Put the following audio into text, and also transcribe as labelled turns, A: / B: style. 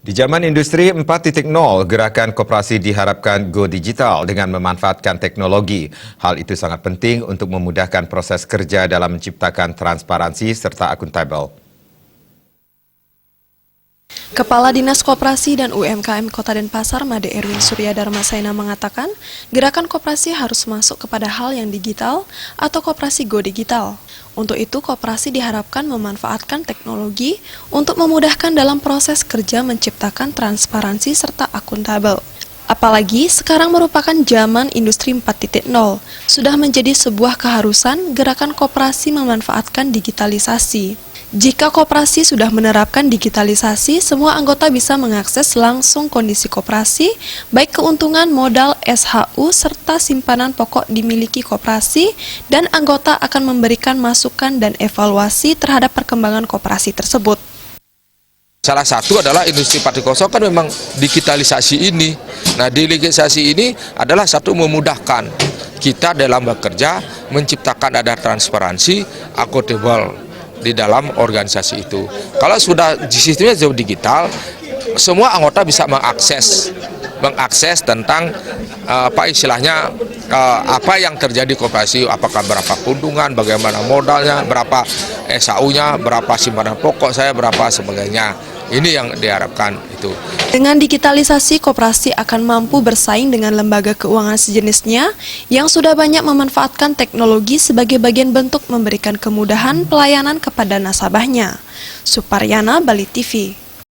A: Di zaman industri 4.0, gerakan koperasi diharapkan go digital dengan memanfaatkan teknologi. Hal itu sangat penting untuk memudahkan proses kerja dalam menciptakan transparansi serta akuntabel.
B: Kepala Dinas Koperasi dan UMKM Kota Denpasar, Made Erwin Surya Darmasaina mengatakan, gerakan koperasi harus masuk kepada hal yang digital atau koperasi go digital. Untuk itu, koperasi diharapkan memanfaatkan teknologi untuk memudahkan dalam proses kerja menciptakan transparansi serta akuntabel. Apalagi sekarang merupakan zaman industri 4.0, sudah menjadi sebuah keharusan gerakan koperasi memanfaatkan digitalisasi. Jika koperasi sudah menerapkan digitalisasi, semua anggota bisa mengakses langsung kondisi koperasi, baik keuntungan modal SHU serta simpanan pokok dimiliki koperasi, dan anggota akan memberikan masukan dan evaluasi terhadap perkembangan koperasi tersebut.
C: Salah satu adalah industri 4.0 kan memang digitalisasi ini. Nah, digitalisasi ini adalah satu memudahkan kita dalam bekerja, menciptakan ada transparansi, akuntabel di dalam organisasi itu. Kalau sudah sistemnya jauh digital, semua anggota bisa mengakses tentang apa istilahnya apa yang terjadi koperasi, apakah berapa keuntungan, bagaimana modalnya, berapa SHU-nya, berapa simpanan pokok saya, berapa sebagainya. Ini yang diharapkan itu.
B: Dengan digitalisasi, koperasi akan mampu bersaing dengan lembaga keuangan sejenisnya yang sudah banyak memanfaatkan teknologi sebagai bagian bentuk memberikan kemudahan pelayanan kepada nasabahnya. Suparyana, Bali TV.